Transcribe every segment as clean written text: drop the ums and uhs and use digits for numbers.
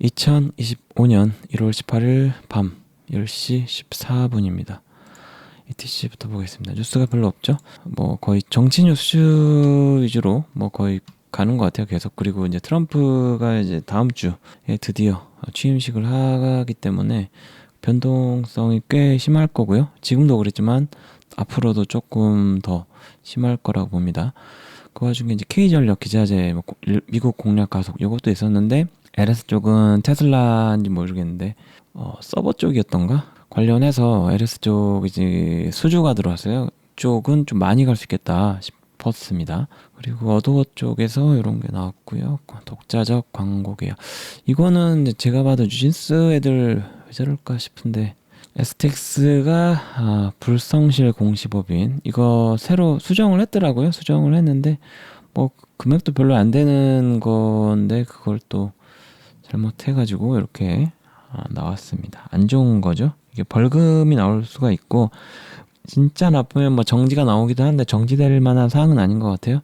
2025년 1월 18일 밤 10시 14분입니다. ETC부터 보겠습니다. 뉴스가 별로 없죠? 뭐 거의 정치 뉴스 위주로 뭐 거의 가는 것 같아요. 계속. 그리고 이제 트럼프가 이제 다음 주에 드디어 취임식을 하기 때문에 변동성이 꽤 심할 거고요. 지금도 그랬지만 앞으로도 조금 더 심할 거라고 봅니다. 그 와중에 이제 K전력 기자재 미국 공략 가속 이것도 있었는데 LS 쪽은 테슬라인지 모르겠는데 서버 쪽이었던가 관련해서 LS 쪽 이제 수주가 들어왔어요. 쪽은 좀 많이 갈 수 있겠다 싶었습니다. 그리고 어도어 쪽에서 이런 게 나왔고요. 독자적 광고 계약. 이거는 제가 봐도 뉴진스 애들 왜 저럴까 싶은데 STX가 불성실 공시법인 이거 새로 수정을 했더라고요. 수정을 했는데 뭐 금액도 별로 안 되는 건데 그걸 또 잘못해가지고 이렇게 나왔습니다. 안 좋은 거죠. 이게 벌금이 나올 수가 있고 진짜 나쁘면 뭐 정지가 나오기도 하는데 정지될 만한 사항은 아닌 것 같아요.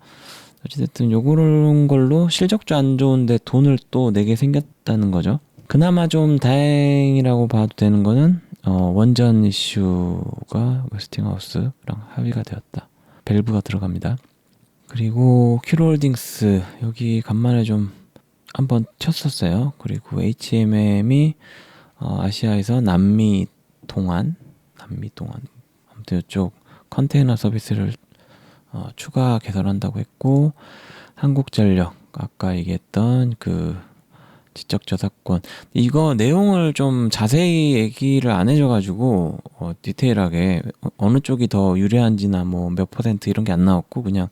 어찌됐든 요런 걸로 실적도 안 좋은데 돈을 또 내게 생겼다는 거죠. 그나마 좀 다행이라고 봐도 되는 거는 원전 이슈가 웨스팅하우스랑 합의가 되었다. 밸브가 들어갑니다. 그리고 큐로홀딩스 여기 간만에 좀 한번 쳤었어요. 그리고 HMM이 아시아에서 남미 동안 아무튼 이쪽 컨테이너 서비스를 추가 개설한다고 했고 한국전력 아까 얘기했던 그 지적저작권 이거 내용을 좀 자세히 얘기를 안 해줘가지고 디테일하게 어느 쪽이 더 유리한지나 뭐 몇 퍼센트 이런 게 안 나왔고 그냥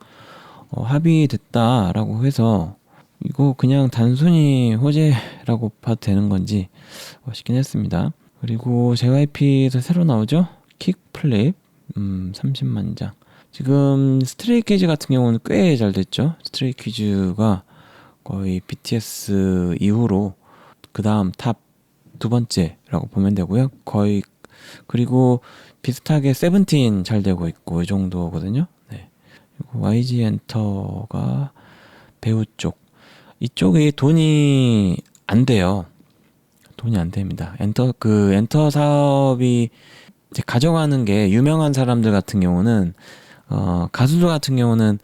합의됐다라고 해서 이거 그냥 단순히 호재라고 봐도 되는 건지 싶긴 했습니다. 그리고 JYP에서 새로 나오죠? 킥플립 30만 장. 지금 스트레이키즈 같은 경우는 꽤 잘 됐죠. 스트레이키즈가 거의 BTS 이후로 그 다음 탑 두 번째라고 보면 되고요. 거의 그리고 비슷하게 세븐틴 잘 되고 있고 이 정도거든요. 네. 그리고 YG 엔터가 배우 쪽 이쪽에 돈이 안 돼요. 돈이 안 됩니다. 엔터 사업이 이제 가져가는 게 유명한 사람들 같은 경우는 가수들 같은 경우는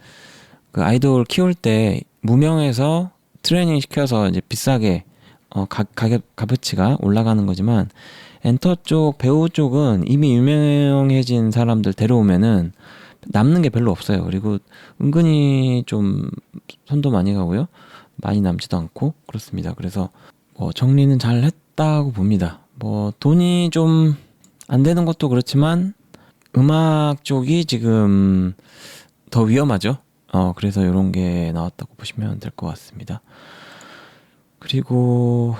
그 아이돌 키울 때 무명해서 트레이닝 시켜서 이제 비싸게 가격 값어치가 올라가는 거지만 엔터 쪽 배우 쪽은 이미 유명해진 사람들 데려오면은 남는 게 별로 없어요. 그리고 은근히 좀 손도 많이 가고요. 많이 남지도 않고 그렇습니다. 그래서 뭐 정리는 잘 했다고 봅니다. 뭐 돈이 좀 안 되는 것도 그렇지만 음악 쪽이 지금 더 위험하죠. 그래서 이런 게 나왔다고 보시면 될 것 같습니다. 그리고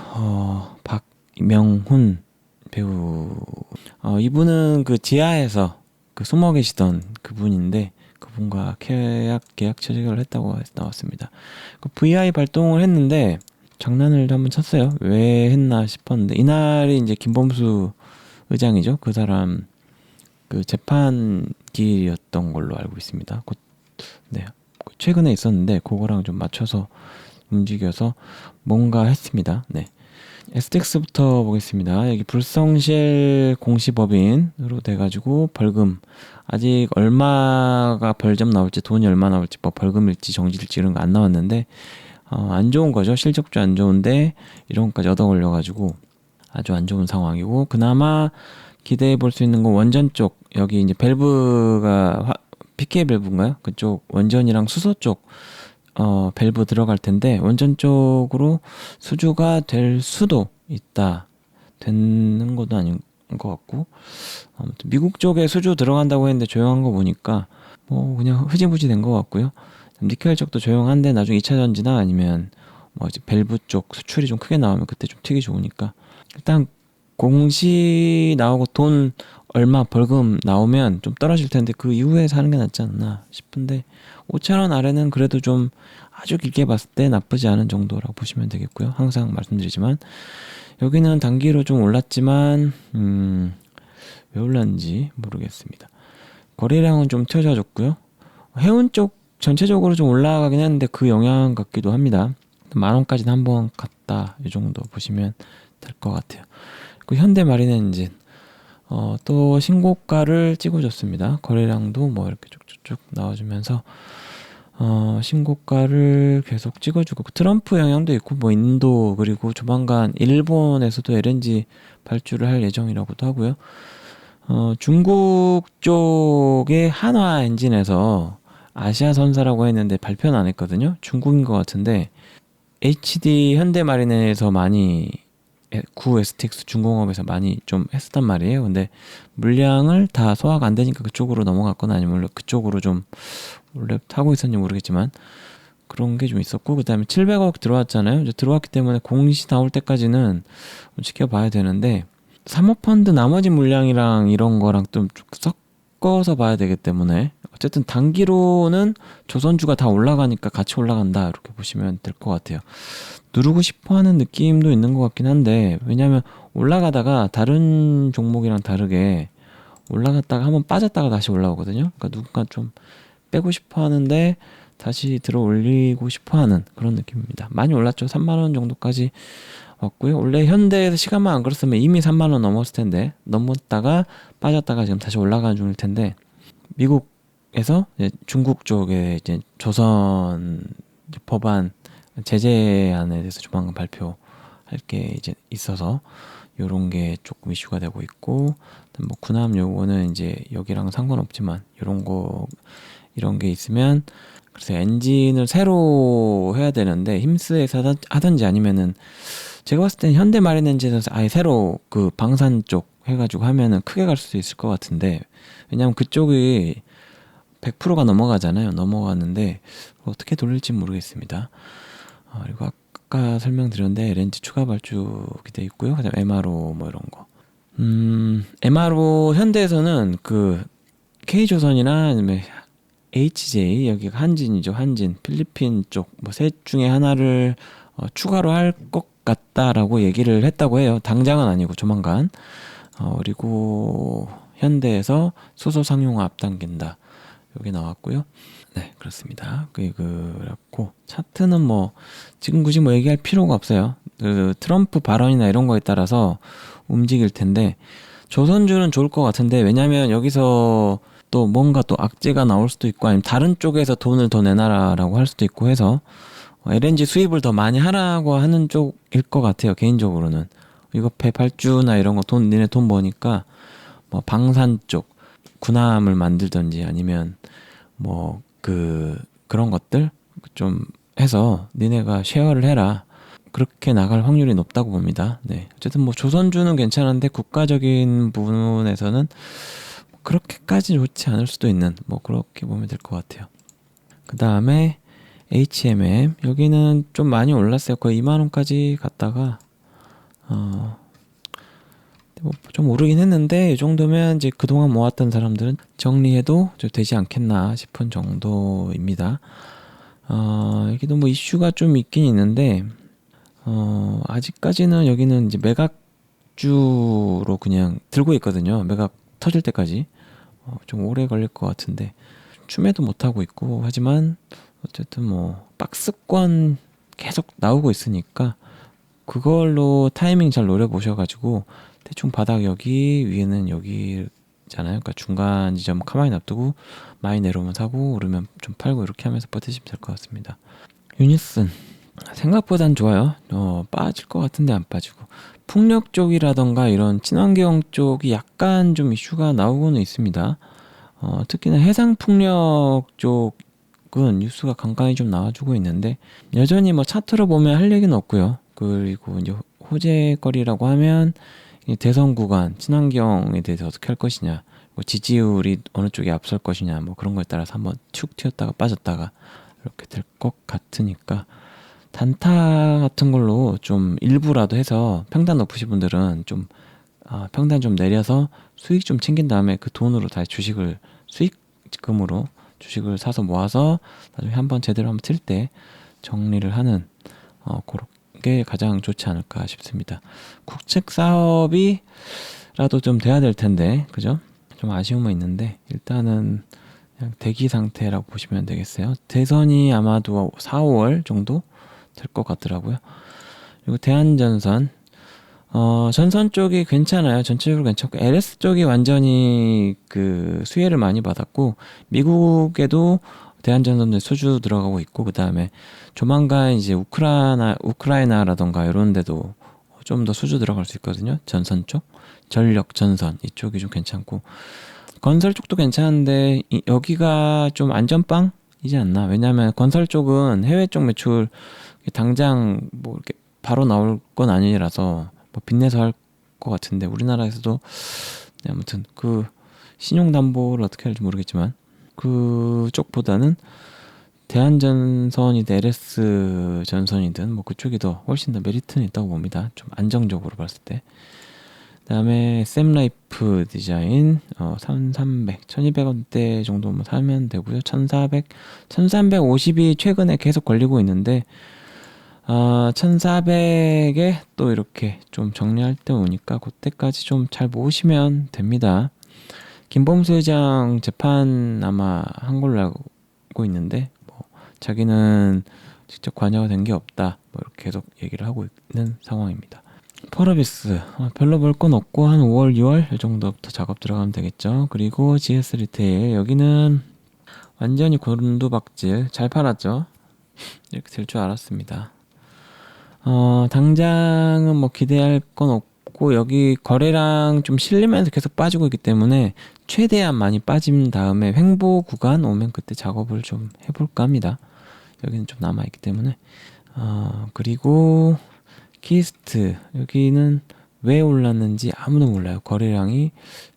박명훈 배우 이분은 그 지하에서 그 숨어 계시던 그분인데 그분과 계약 체결을 했다고 나왔습니다. 그 VI 발동을 했는데 장난을 한번 쳤어요. 왜 했나 싶었는데 이날이 이제 김범수 의장이죠. 그 사람 그 재판기였던 걸로 알고 있습니다. 네, 최근에 있었는데 그거랑 좀 맞춰서 움직여서 뭔가 했습니다. 네. STX부터 보겠습니다. 여기 불성실 공시법인으로 돼가지고 벌금 아직 얼마가 벌점 나올지 돈이 얼마 나올지 뭐 벌금일지 정지일지 이런 거 안 나왔는데 안 좋은 거죠. 실적도 안 좋은데 이런 것까지 얻어 걸려가지고 아주 안 좋은 상황이고 그나마 기대해 볼 수 있는 건 원전 쪽 여기 이제 밸브가 PK 밸브인가요? 그쪽 원전이랑 수소 쪽 밸브 들어갈 텐데 원전 쪽으로 수주가 될 수도 있다. 되는 것도 아닌 것 같고 아무튼 미국 쪽에 수주 들어간다고 했는데 조용한 거 보니까 뭐 그냥 흐지부지 된 것 같고요. 니켈 쪽도 조용한데 나중에 2차 전지나 아니면 뭐 이제 밸브 쪽 수출이 좀 크게 나오면 그때 좀 튀기 좋으니까 일단 공시 나오고 돈 얼마 벌금 나오면 좀 떨어질 텐데 그 이후에 사는 게 낫지 않나 싶은데 5,000원 아래는 그래도 좀 아주 길게 봤을 때 나쁘지 않은 정도라고 보시면 되겠고요. 항상 말씀드리지만 여기는 단기로 좀 올랐지만 왜 올랐는지 모르겠습니다. 거래량은 좀 튀어져줬고요. 해운 쪽 전체적으로 좀 올라가긴 했는데 그 영향 같기도 합니다. 10,000원까지는 한번 올랐다 이 정도 보시면 될 것 같아요. 그 현대마린엔진 또 신고가를 찍어줬습니다. 거래량도 뭐 이렇게 쭉쭉쭉 나와주면서 신고가를 계속 찍어주고 트럼프 영향도 있고 뭐 인도 그리고 조만간 일본에서도 LNG 발주를 할 예정이라고도 하고요. 중국 쪽의 한화 엔진에서 아시아선사라고 했는데 발표는 안 했거든요. 중국인 것 같은데 HD 현대마린에서 많이 구 STX 중공업에서 많이 좀 했었단 말이에요. 근데 물량을 다 소화가 안 되니까 그쪽으로 넘어갔거나 아니면 그쪽으로 좀 원래 타고 있었는지 모르겠지만 그런 게 좀 있었고 그 다음에 700억 들어왔잖아요. 이제 들어왔기 때문에 공시 나올 때까지는 지켜봐야 되는데 사모펀드 나머지 물량이랑 이런 거랑 좀 섞어서 봐야 되기 때문에 어쨌든 단기로는 조선주가 다 올라가니까 같이 올라간다 이렇게 보시면 될 것 같아요. 누르고 싶어하는 느낌도 있는 것 같긴 한데 왜냐하면 올라가다가 다른 종목이랑 다르게 올라갔다가 한번 빠졌다가 다시 올라오거든요. 그러니까 누군가 좀 빼고 싶어 하는데 다시 들어 올리고 싶어 하는 그런 느낌입니다. 많이 올랐죠. 3만원 정도까지 왔고요. 원래 현대에서 시간만 안 걸었으면 이미 3만원 넘었을 텐데 넘었다가 빠졌다가 지금 다시 올라가는 중일 텐데 미국에서 중국 쪽에 이제 조선 법안 제재안에 대해서 조만간 발표할 게 이제 있어서 요런 게 조금 이슈가 되고 있고 뭐 군함 요거는 이제 여기랑 상관없지만 이런 게 있으면 그래서 엔진을 새로 해야 되는데 힘쓰에서 하든지 아니면은 제가 봤을 때는 현대마린 엔진에서 아예 새로 그 방산 쪽 해가지고 하면은 크게 갈 수도 있을 것 같은데 왜냐면 그쪽이 100%가 넘어가잖아요. 넘어가는데 어떻게 돌릴지 모르겠습니다. 그리고 아까 설명드렸는데 LNG 추가 발주 기대 있고요. 그다음 MRO 뭐 이런 거. MRO 현대에서는 그 K조선이나 아니면 HJ 여기가 한진이죠. 한진 필리핀 쪽 뭐 셋 중에 하나를 추가로 할 것 같다라고 얘기를 했다고 해요. 당장은 아니고 조만간. 그리고 현대에서 수소 상용화 앞당긴다. 여기 나왔고요. 네, 그렇습니다. 그렇고 차트는 뭐 지금 굳이 뭐 얘기할 필요가 없어요. 그 트럼프 발언이나 이런 거에 따라서 움직일 텐데 조선주는 좋을 것 같은데 왜냐하면 여기서 또 뭔가 또 악재가 나올 수도 있고 아니면 다른 쪽에서 돈을 더 내놔라라고 할 수도 있고 해서 LNG 수입을 더 많이 하라고 하는 쪽일 것 같아요. 개인적으로는 이거 발주나 이런 거 니네 돈 버니까 뭐 방산 쪽 군함을 만들든지 아니면 뭐 그런 것들 좀 해서 니네가 쉐어를 해라. 그렇게 나갈 확률이 높다고 봅니다. 네. 어쨌든 뭐 조선주는 괜찮은데 국가적인 부분에서는 그렇게까지 좋지 않을 수도 있는 뭐 그렇게 보면 될 것 같아요. 그 다음에 HMM 여기는 좀 많이 올랐어요. 거의 2만원까지 갔다가 좀 오르긴 했는데 이 정도면 이제 그동안 모았던 사람들은 정리해도 좀 되지 않겠나 싶은 정도입니다. 여기도 뭐 이슈가 좀 있긴 있는데 아직까지는 여기는 이제 매각주로 그냥 들고 있거든요. 매각 터질 때까지 좀 오래 걸릴 것 같은데 추매도 못하고 있고 하지만 어쨌든 뭐 박스권 계속 나오고 있으니까 그걸로 타이밍 잘 노려보셔가지고 대충 바닥 여기 위에는 여기잖아요. 그러니까 중간 지점 가만히 놔두고 많이 내려오면 사고 오르면 좀 팔고 이렇게 하면서 버티시면 될 것 같습니다. 유니슨 생각보단 좋아요. 빠질 것 같은데 안 빠지고 풍력 쪽이라던가 이런 친환경 쪽이 약간 좀 이슈가 나오고는 있습니다. 특히나 해상 풍력 쪽은 뉴스가 간간히 좀 나와주고 있는데 여전히 뭐 차트로 보면 할 얘기는 없고요. 그리고 이제 호재거리라고 하면 대선 구간 친환경에 대해서 어떻게 할 것이냐, 뭐 지지율이 어느 쪽이 앞설 것이냐, 뭐 그런 거에 따라서 한번 툭 튀었다가 빠졌다가 이렇게 될 것 같으니까 단타 같은 걸로 좀 일부라도 해서 평단 높으신 분들은 좀 평단 좀 내려서 수익 좀 챙긴 다음에 그 돈으로 다시 수익금으로 주식을 사서 모아서 나중에 한번 제대로 한번 틀 때 정리를 하는 그게 가장 좋지 않을까 싶습니다. 국책 사업이라도 좀 돼야 될 텐데 그죠? 좀 아쉬움은 있는데 일단은 그냥 대기 상태라고 보시면 되겠어요. 대선이 아마도 4, 5월 정도 될 것 같더라고요. 그리고 대한전선. 전선 쪽이 괜찮아요. 전체적으로 괜찮고 LS 쪽이 완전히 그 수혜를 많이 받았고 미국에도 대한전선에 수주 들어가고 있고 그 다음에 조만간 이제 우크라이나라던가 이런 데도 좀 더 수주 들어갈 수 있거든요. 전선 쪽, 전력 전선 이쪽이 좀 괜찮고 건설 쪽도 괜찮은데 여기가 좀 안전빵이지 않나. 왜냐하면 건설 쪽은 해외 쪽 매출 당장 뭐 이렇게 바로 나올 건 아니라서 뭐 빚내서 할 것 같은데 우리나라에서도 네, 아무튼 그 신용담보를 어떻게 할지 모르겠지만 그쪽보다는 대한전선이든 LS 전선이든 뭐 그쪽이 더 훨씬 더 메리트는 있다고 봅니다. 좀 안정적으로 봤을 때. 그다음에 샘라이프 디자인 1300, 1200원대 정도 뭐 사면 되고요. 1400, 1350이 최근에 계속 걸리고 있는데 1400에 또 이렇게 좀 정리할 때 오니까 그때까지 좀 잘 모으시면 됩니다. 김범수 회장 재판 아마 한 걸로 알고 있는데 뭐 자기는 직접 관여가 된 게 없다 뭐 이렇게 계속 얘기를 하고 있는 상황입니다. 펄어비스 별로 볼 건 없고 한 5월 6월 이 정도부터 작업 들어가면 되겠죠. 그리고 GS 리테일 여기는 완전히 곤두박질 잘 팔았죠. 이렇게 될 줄 알았습니다. 당장은 뭐 기대할 건 없고 여기 거래량 좀 실리면서 계속 빠지고 있기 때문에 최대한 많이 빠진 다음에 횡보 구간 오면 그때 작업을 좀 해볼까 합니다. 여기는 좀 남아있기 때문에 그리고 키스트 여기는 왜 올랐는지 아무도 몰라요. 거래량이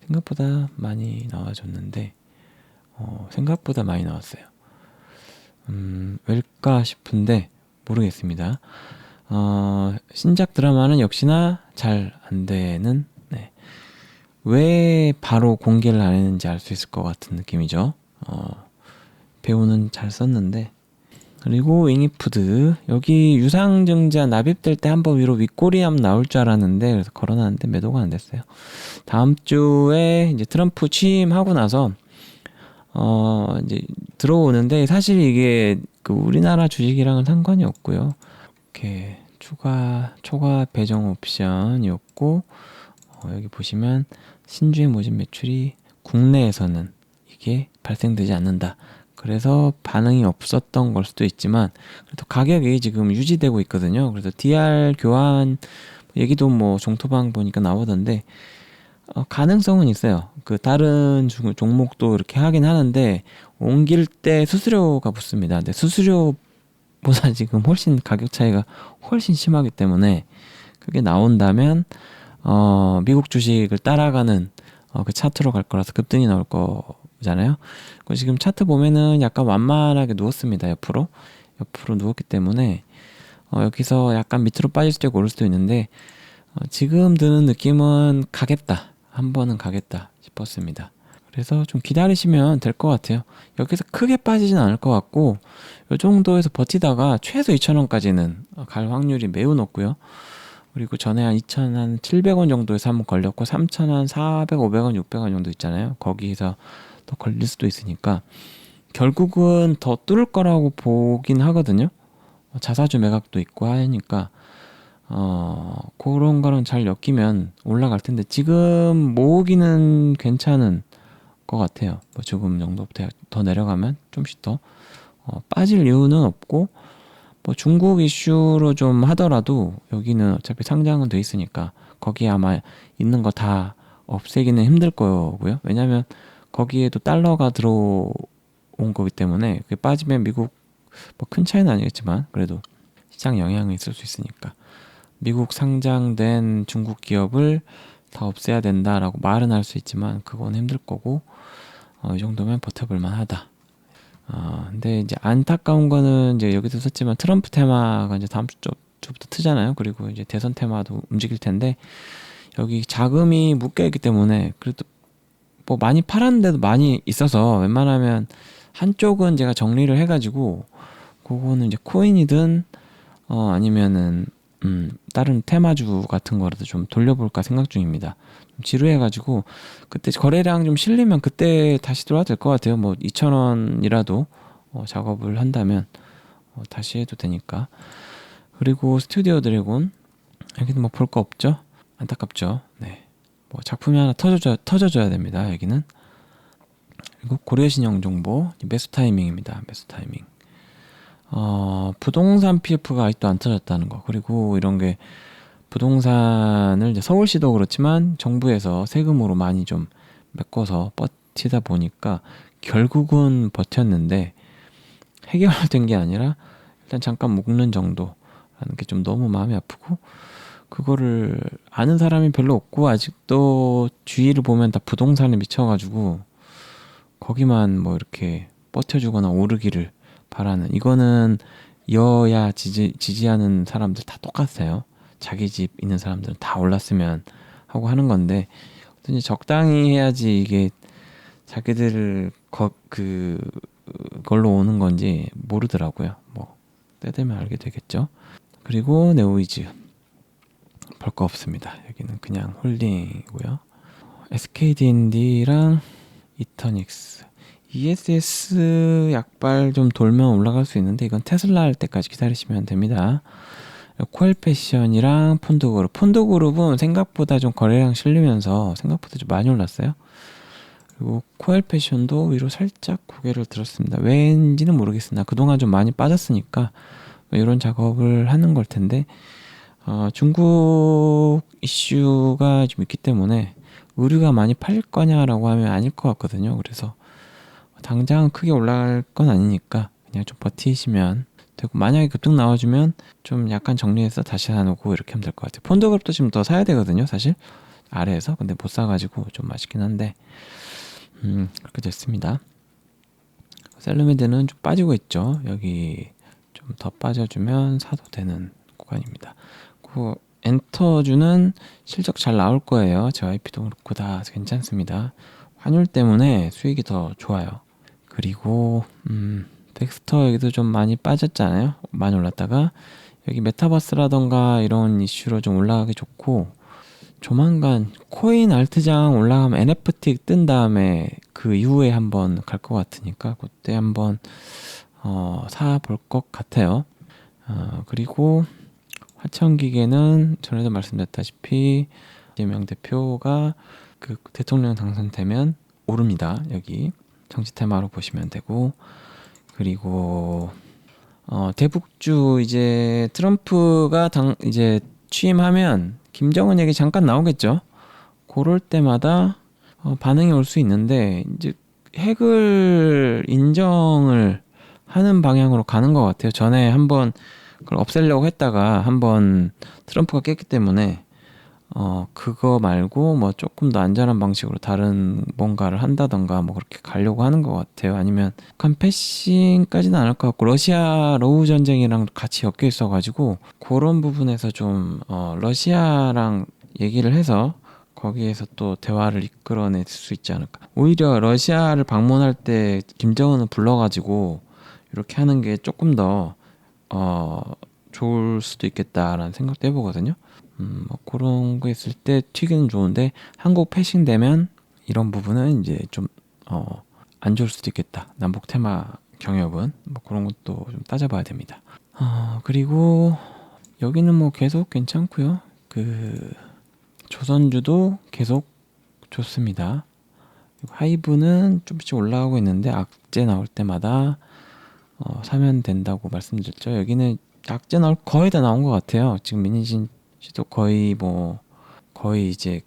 생각보다 많이 나와줬는데 생각보다 많이 나왔어요. 왜일까 싶은데 모르겠습니다. 신작 드라마는 역시나 잘 안 되는 왜 바로 공개를 안 했는지 알 수 있을 것 같은 느낌이죠. 배우는 잘 썼는데 그리고 윙이푸드 여기 유상증자 납입될 때 한번 위로 윗꼬리함 나올 줄 알았는데 그래서 걸어놨는데 매도가 안 됐어요. 다음 주에 이제 트럼프 취임하고 나서 이제 들어오는데 사실 이게 그 우리나라 주식이랑은 상관이 없고요. 이렇게 초과 배정 옵션이었고 여기 보시면 신주의 모집 매출이 국내에서는 이게 발생되지 않는다. 그래서 반응이 없었던 걸 수도 있지만 그래도 가격이 지금 유지되고 있거든요. 그래서 DR 교환 얘기도 뭐 종토방 보니까 나오던데 가능성은 있어요. 그 다른 종목도 이렇게 하긴 하는데 옮길 때 수수료가 붙습니다. 근데 수수료보다 지금 훨씬 가격 차이가 훨씬 심하기 때문에 그게 나온다면 미국 주식을 따라가는 그 차트로 갈 거라서 급등이 나올 거잖아요. 지금 차트 보면은 약간 완만하게 누웠습니다. 옆으로 누웠기 때문에 여기서 약간 밑으로 빠질 수도 있고 오를 수도 있는데 지금 드는 느낌은 가겠다. 한 번은 가겠다 싶었습니다. 그래서 좀 기다리시면 될 것 같아요. 여기서 크게 빠지진 않을 것 같고 이 정도에서 버티다가 최소 2,000원까지는 갈 확률이 매우 높고요. 그리고 전에 한 2,700원 정도에서 한번 걸렸고 3,000원, 400, 500원, 600원 정도 있잖아요. 거기서 더 걸릴 수도 있으니까 결국은 더 뚫을 거라고 보긴 하거든요. 자사주 매각도 있고 하니까 그런 거랑 잘 엮이면 올라갈 텐데 지금 모으기는 괜찮은 것 같아요. 뭐 조금 정도 더 내려가면 좀씩 더 빠질 이유는 없고 뭐 중국 이슈로 좀 하더라도 여기는 어차피 상장은 돼 있으니까 거기에 아마 있는 거 다 없애기는 힘들 거고요. 왜냐면 거기에도 달러가 들어온 거기 때문에 그게 빠지면 미국 뭐 큰 차이는 아니겠지만 그래도 시장 영향이 있을 수 있으니까 미국 상장된 중국 기업을 다 없애야 된다라고 말은 할 수 있지만 그건 힘들 거고 이 정도면 버텨볼 만하다. 근데 이제 안타까운 거는 이제 여기도 썼지만 트럼프 테마가 이제 다음 주부터 트잖아요. 그리고 이제 대선 테마도 움직일 텐데 여기 자금이 묶여 있기 때문에 그래도 뭐 많이 팔았는데도 많이 있어서 웬만하면 한쪽은 제가 정리를 해가지고 그거는 이제 코인이든 아니면은 다른 테마주 같은 거라도 좀 돌려볼까 생각 중입니다. 좀 지루해가지고 그때 거래량 좀 실리면 그때 다시 들어와도 될 것 같아요. 뭐 2,000원이라도 작업을 한다면 다시 해도 되니까. 그리고 스튜디오 드래곤 여기는 뭐 볼 거 없죠? 안타깝죠. 네. 뭐 작품이 하나 터져줘야 됩니다. 여기는. 그리고 고려신형 정보 매수 타이밍입니다. 매수 타이밍. 부동산 PF가 아직도 안 터졌다는 거. 그리고 이런 게 부동산을 이제 서울시도 그렇지만 정부에서 세금으로 많이 좀 메꿔서 버티다 보니까 결국은 버텼는데 해결된 게 아니라 일단 잠깐 묶는 정도라는 게 좀 너무 마음이 아프고, 그거를 아는 사람이 별로 없고 아직도 주위를 보면 다 부동산에 미쳐가지고 거기만 뭐 이렇게 버텨주거나 오르기를 바라는, 이거는 여야 지지하는 사람들 다 똑같아요. 자기 집 있는 사람들은 다 올랐으면 하고 하는 건데, 어떤지 적당히 해야지 이게 자기들 그걸로 오는 건지 모르더라고요. 뭐 때 되면 알게 되겠죠. 그리고 네오이즈 볼 거 없습니다. 여기는 그냥 홀딩이고요. SKD&D랑 이터닉스, ESS 약발 좀 돌면 올라갈 수 있는데 이건 테슬라 할 때까지 기다리시면 됩니다. 코엘패션이랑 폰드그룹은 생각보다 좀 거래량 실리면서 생각보다 좀 많이 올랐어요. 그리고 코엘패션도 위로 살짝 고개를 들었습니다. 왠지는 모르겠으나 그동안 좀 많이 빠졌으니까 이런 작업을 하는 걸 텐데, 중국 이슈가 좀 있기 때문에 의류가 많이 팔릴 거냐라고 하면 아닐 것 같거든요. 그래서 당장 크게 올라갈 건 아니니까 그냥 좀 버티시면 되고, 만약에 급등 나와주면 좀 약간 정리해서 다시 사놓고 이렇게 하면 될 것 같아요. 폰드그룹도 지금 더 사야 되거든요, 사실 아래에서. 근데 못 사가지고 좀 아쉽긴 한데 그렇게 됐습니다. 셀루미드는 좀 빠지고 있죠. 여기 좀 더 빠져주면 사도 되는 구간입니다. 그 엔터주는 실적 잘 나올 거예요. JYP도 그렇고 다 괜찮습니다. 환율 때문에 수익이 더 좋아요. 그리고 덱스터 여기도 좀 많이 빠졌잖아요. 많이 올랐다가 여기 메타버스라던가 이런 이슈로 좀 올라가기 좋고, 조만간 코인 알트장 올라가면 NFT 뜬 다음에 그 이후에 한번 갈 것 같으니까 그때 한번 사볼 것 같아요. 그리고 화천기계는 전에도 말씀드렸다시피 이재명 대표가 그 대통령 당선되면 오릅니다. 여기 정치 테마로 보시면 되고, 그리고 대북주 이제 트럼프가 이제 취임하면 김정은 얘기 잠깐 나오겠죠. 그럴 때마다 반응이 올 수 있는데, 이제 핵을 인정을 하는 방향으로 가는 것 같아요. 전에 한번 그걸 없애려고 했다가 한번 트럼프가 깼기 때문에 그거 말고 뭐 조금 더 안전한 방식으로 다른 뭔가를 한다던가 뭐 그렇게 가려고 하는 것 같아요. 아니면 북한 패싱까지는 안 할 것 같고, 러시아 러우 전쟁이랑 같이 엮여 있어가지고 그런 부분에서 좀 러시아랑 얘기를 해서 거기에서 또 대화를 이끌어낼 수 있지 않을까. 오히려 러시아를 방문할 때 김정은을 불러가지고 이렇게 하는 게 조금 더 좋을 수도 있겠다라는 생각도 해보거든요. 뭐 그런 거 있을 때 튀기는 좋은데, 한국 패싱 되면 이런 부분은 이제 좀 안 좋을 수도 있겠다. 남북 테마 경협은 뭐 그런 것도 좀 따져봐야 됩니다. 그리고 여기는 뭐 계속 괜찮고요. 그 조선주도 계속 좋습니다. 하이브는 좀씩 올라가고 있는데 악재 나올 때마다 사면 된다고 말씀드렸죠. 여기는 악재 나올 거의 다 나온 것 같아요. 지금 민희진 씨도 거의 이제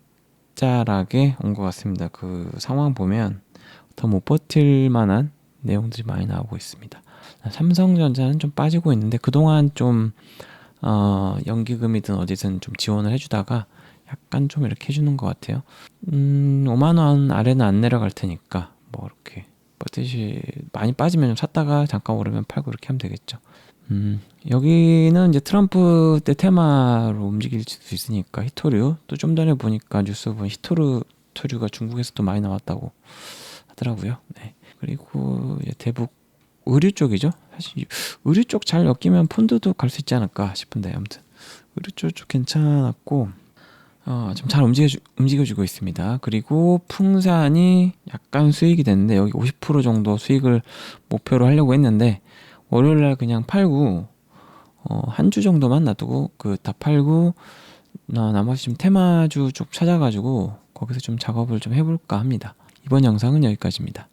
짤하게 온 것 같습니다. 그 상황 보면 더 못 버틸 만한 내용들이 많이 나오고 있습니다. 삼성전자는 좀 빠지고 있는데 그동안 좀 연기금이든 어디든 좀 지원을 해주다가 약간 좀 이렇게 해주는 것 같아요. 5만원 아래는 안 내려갈 테니까 뭐 이렇게 버티시, 많이 빠지면 좀 샀다가 잠깐 오르면 팔고 이렇게 하면 되겠죠. 여기는 이제 트럼프 때 테마로 움직일 수 있으니까 히토류, 또 좀 전에 보니까 뉴스 보면 히토류가 중국에서도 많이 나왔다고 하더라고요. 네. 그리고 대북 의류 쪽이죠. 사실 의류 쪽 잘 엮이면 폰드도 갈 수 있지 않을까 싶은데, 아무튼 의류 쪽 괜찮았고 좀 잘 움직여주고 있습니다. 그리고 풍산이 약간 수익이 됐는데 여기 50% 정도 수익을 목표로 하려고 했는데 월요일날 그냥 팔고 한 주 정도만 놔두고 다 팔고 나머지 좀 테마주 쪽 찾아가지고 거기서 좀 작업을 좀 해볼까 합니다. 이번 영상은 여기까지입니다.